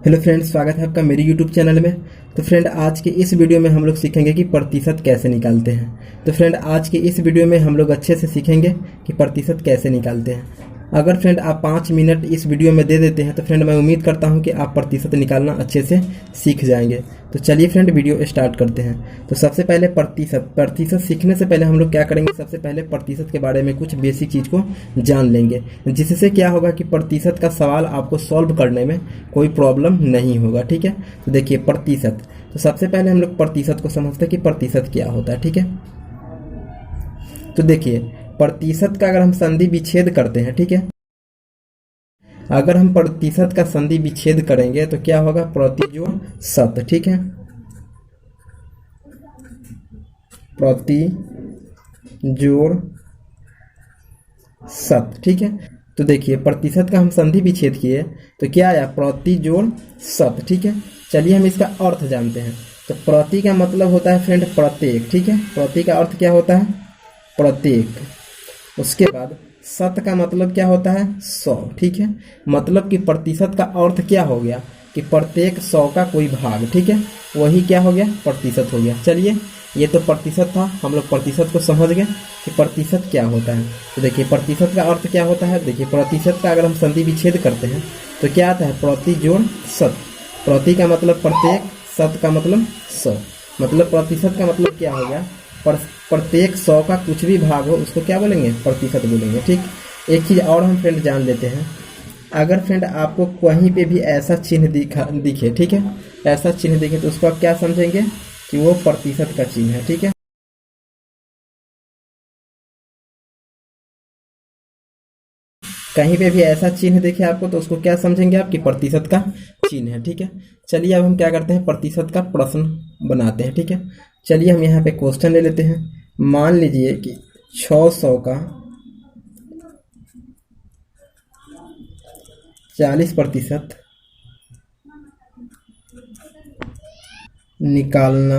Hello friend, स्वागत है आपका मेरे यूट्यूब चैनल में। तो फ्रेंड, आज के इस वीडियो में हम लोग सीखेंगे कि प्रतिशत कैसे निकालते हैं। तो फ्रेंड, आज के इस वीडियो में हम लोग अच्छे से सीखेंगे कि प्रतिशत कैसे निकालते हैं। अगर फ्रेंड आप 5 मिनट इस वीडियो में दे देते हैं तो फ्रेंड मैं उम्मीद करता हूं कि आप प्रतिशत निकालना अच्छे से सीख जाएंगे। तो चलिए फ्रेंड, वीडियो स्टार्ट करते हैं। तो सबसे पहले प्रतिशत सीखने से पहले हम लोग क्या करेंगे, सबसे पहले प्रतिशत के बारे में कुछ बेसिक चीज़ को जान लेंगे, जिससे क्या होगा कि प्रतिशत का सवाल आपको सॉल्व करने में कोई प्रॉब्लम नहीं होगा। ठीक है, तो देखिए प्रतिशत। तो सबसे पहले हम लोग प्रतिशत को समझते हैं कि प्रतिशत क्या होता है। ठीक है, तो देखिए प्रतिशत का अगर हम संधि विच्छेद करते हैं, ठीक है, अगर हम प्रतिशत का संधि विच्छेद करेंगे तो क्या होगा, प्रति जोड़ शत। ठीक है, प्रति जोड़ शत। ठीक है, तो देखिए प्रतिशत का हम संधि विच्छेद किए तो क्या आया, प्रति जोड़ शत। ठीक है, चलिए हम इसका अर्थ जानते हैं। तो प्रति का मतलब होता है फ्रेंड प्रत्येक। ठीक है, प्रति का अर्थ क्या होता है, प्रत्येक। उसके बाद शत का मतलब क्या होता है, 100। ठीक है, मतलब कि प्रतिशत का अर्थ क्या हो गया कि प्रत्येक 100 का कोई भाग। ठीक है, वही क्या हो गया, प्रतिशत हो गया। चलिए, ये तो प्रतिशत था, हम लोग प्रतिशत को समझ गए कि प्रतिशत क्या होता है। तो देखिए प्रतिशत का अर्थ क्या होता है। देखिए प्रतिशत का अगर हम संधि विच्छेद करते हैं तो क्या आता है, प्रति जोड़ शत। प्रति का मतलब प्रत्येक, शत का मतलब 100। मतलब प्रतिशत का मतलब क्या हो गया, प्रत्येक 100 का कुछ भी भाग हो उसको क्या बोलेंगे, प्रतिशत बोलेंगे। ठीक, एक चीज़ और हम फ्रेंड जान लेते हैं। अगर फ्रेंड आपको कहीं पे भी ऐसा चिन्ह दिखे, ठीक है, ऐसा चिन्ह दिखे तो उसको आप क्या समझेंगे कि वो प्रतिशत का चिन्ह है। ठीक है, कहीं पे भी ऐसा चिन्ह दिखे आपको तो उसको क्या समझेंगे आप, कि प्रतिशत का चिन्ह है। ठीक है, चलिए अब हम क्या करते हैं, प्रतिशत का प्रश्न बनाते हैं। ठीक है, चलिए हम यहाँ पे क्वेश्चन ले लेते हैं। मान लीजिए कि 600 का 40% निकालना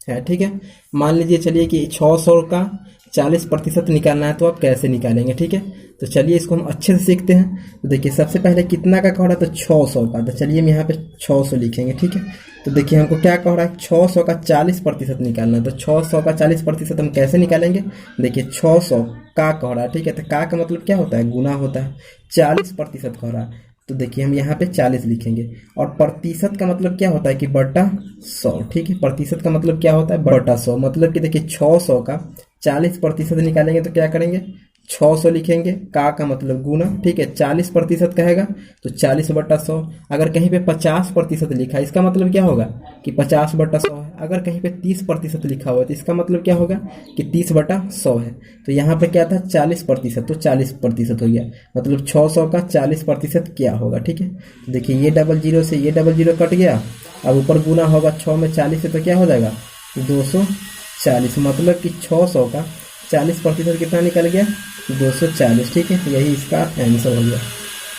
है। ठीक है, मान लीजिए चलिए कि 600 का 40% निकालना है, तो आप कैसे निकालेंगे। ठीक है, तो चलिए इसको हम अच्छे से सीखते हैं। तो देखिए सबसे पहले कितना का कह रहा है, तो 600 का। तो चलिए हम यहाँ पे 600 लिखेंगे। ठीक है, तो देखिए हमको क्या कह रहा है, 600 का 40% निकालना है। तो 600 का 40% हम कैसे निकालेंगे, देखिए 600 का कह रहा है। ठीक है, तो का मतलब क्या होता है, गुना होता है। 40% कह रहा है तो देखिए हम यहाँ पे 40 लिखेंगे। और प्रतिशत का मतलब क्या होता है कि बटा 100। ठीक है, प्रतिशत का मतलब क्या होता है, बटा 100। मतलब कि देखिए 600 का 40% निकालेंगे तो क्या करेंगे, 600 लिखेंगे। का मतलब गुना। ठीक है, 40% कहेगा तो 40/100। अगर कहीं पे 50% लिखा है इसका मतलब क्या होगा कि 50/100 है। अगर कहीं पे 30% लिखा हुआ है तो इसका मतलब क्या होगा कि 30/100 है। तो यहाँ पे क्या था, 40%, तो 40% हो गया। मतलब 600 का 40% क्या होगा। ठीक है, तो देखिए ये डबल जीरो से ये डबल जीरो कट गया। अब ऊपर गुना होगा 6 में 40 से, तो क्या हो जाएगा 240। मतलब कि 600 का 40% कितना निकल गया, 240। ठीक है, यही इसका आंसर हो गया।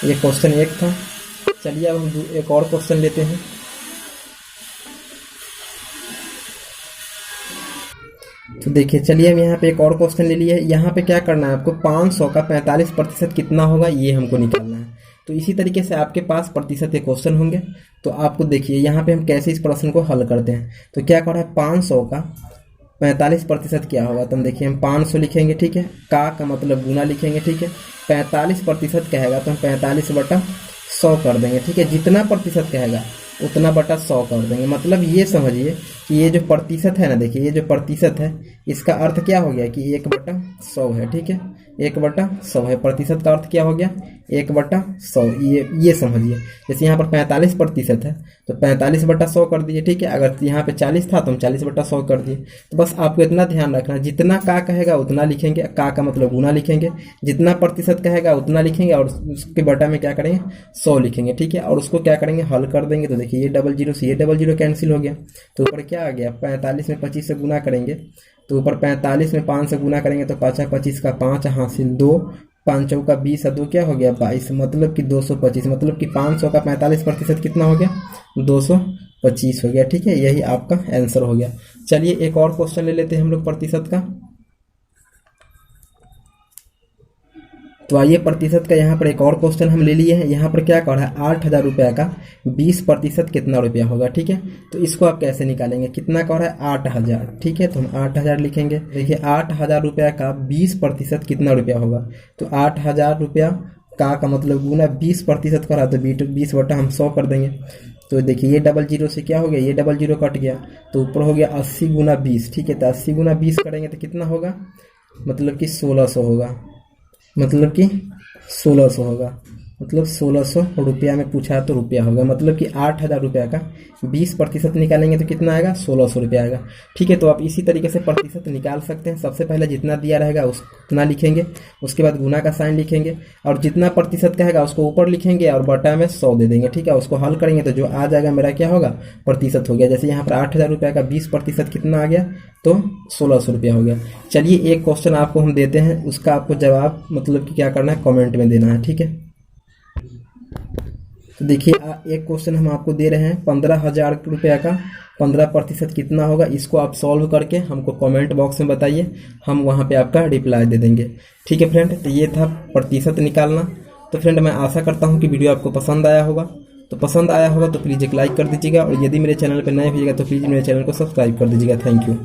ये क्वेश्चन 1 था। चलिए अब हम एक और क्वेश्चन लेते हैं। तो देखिए चलिए हम यहाँ पे एक और क्वेश्चन ले लिए। यहाँ पे क्या करना है आपको, 500 का 45% कितना होगा ये हमको निकालना है। तो इसी तरीके से आपके पास प्रतिशत के क्वेश्चन होंगे। तो आपको देखिए यहाँ पे हम कैसे इस प्रश्न को हल करते हैं। तो क्या कर रहा है, 500 का 45% क्या होगा। तो हम देखिए हम 500 लिखेंगे। ठीक है, का मतलब गुना लिखेंगे। ठीक है, 45% कहेगा तो हम 45/100 कर देंगे। ठीक है, जितना प्रतिशत कहेगा उतना बटा 100 कर देंगे। मतलब ये समझिए कि ये जो प्रतिशत है ना, देखिए ये जो प्रतिशत है इसका अर्थ क्या हो गया कि 1/100 है। ठीक है, 1/100 है। प्रतिशत का अर्थ क्या हो गया, 1/100। ये समझिए, जैसे यहाँ पर 45% है तो 45/100 कर दिए। ठीक है, अगर यहाँ पे 40 था तो हम 40/100 कर दिए। तो बस आपको इतना ध्यान रखना, जितना का कहेगा उतना लिखेंगे। का मतलब गुना लिखेंगे। जितना प्रतिशत कहेगा उतना लिखेंगे और उसके बटा में क्या करेंगे, 100 लिखेंगे। ठीक है, और उसको क्या करेंगे, हल कर देंगे। तो देखिए ये डबल जीरो से ये डबल जीरो कैंसिल हो गया। तो ऊपर क्या आ गया, 45 में 25 से गुना करेंगे तो ऊपर 45 में 5 से गुना करेंगे तो 5 25 का 5 हासिल 2, 5 चौका 20 और 2 क्या हो गया 22। मतलब कि 225। मतलब कि 500 का 45% कितना हो गया, 225 हो गया। ठीक है, यही आपका आंसर हो गया। चलिए एक और क्वेश्चन ले लेते हैं हम लोग प्रतिशत का। तो आइए प्रतिशत का यहाँ पर एक और क्वेश्चन हम ले लिए हैं। यहाँ पर क्या कर रहा है, 8,000 रुपये का 20% कितना रुपया होगा, ठीक है। तो इसको आप कैसे निकालेंगे, कितना कर रहा है 8,000, ठीक है। तो हम 8,000 लिखेंगे। देखिए 8,000 रुपये का 20% कितना रुपया होगा, तो 8,000 रुपया का मतलब गुना 20% करा, तो 20 बटा हम 100 कर देंगे। तो देखिए ये डबल जीरो से क्या हो गया, ये डबल जीरो कट गया, तो ऊपर हो गया 80 गुना 20, ठीक है। तो 80 गुना 20 करेंगे तो कितना होगा, मतलब कि 1600 होगा, मतलब कि 1600 होगा, मतलब 1600 रुपया में पूछा तो रुपया होगा, मतलब कि 8,000 रुपया का 20% निकालेंगे तो कितना आएगा, 1600 रुपया आएगा, ठीक है। तो आप इसी तरीके से प्रतिशत निकाल सकते हैं। सबसे पहले जितना दिया रहेगा उतना लिखेंगे, उसके बाद गुना का साइन लिखेंगे, और जितना प्रतिशत का है उसको ऊपर लिखेंगे और बटा में 100 दे देंगे, ठीक है। उसको हल करेंगे तो जो आ जाएगा मेरा क्या होगा, प्रतिशत हो गया। जैसे यहाँ पर 8,000 रुपया का 20% कितना आ गया, तो 1600 रुपया हो गया। चलिए एक क्वेश्चन आपको हम देते हैं, उसका आपको जवाब मतलब कि क्या करना है, कमेंट में देना है, ठीक है। तो देखिए एक क्वेश्चन हम आपको दे रहे हैं, 15,000 रुपया का 15% कितना होगा। इसको आप सॉल्व करके हमको कमेंट बॉक्स में बताइए, हम वहाँ पे आपका रिप्लाई दे देंगे, ठीक है फ्रेंड। तो ये था प्रतिशत निकालना। तो फ्रेंड मैं आशा करता हूँ कि वीडियो आपको पसंद आया होगा। तो पसंद आया होगा तो प्लीज़ एक लाइक कर दीजिएगा, और यदि मेरे चैनल पर नए होइएगा तो प्लीज़ मेरे चैनल को सब्सक्राइब कर दीजिएगा। Thank you.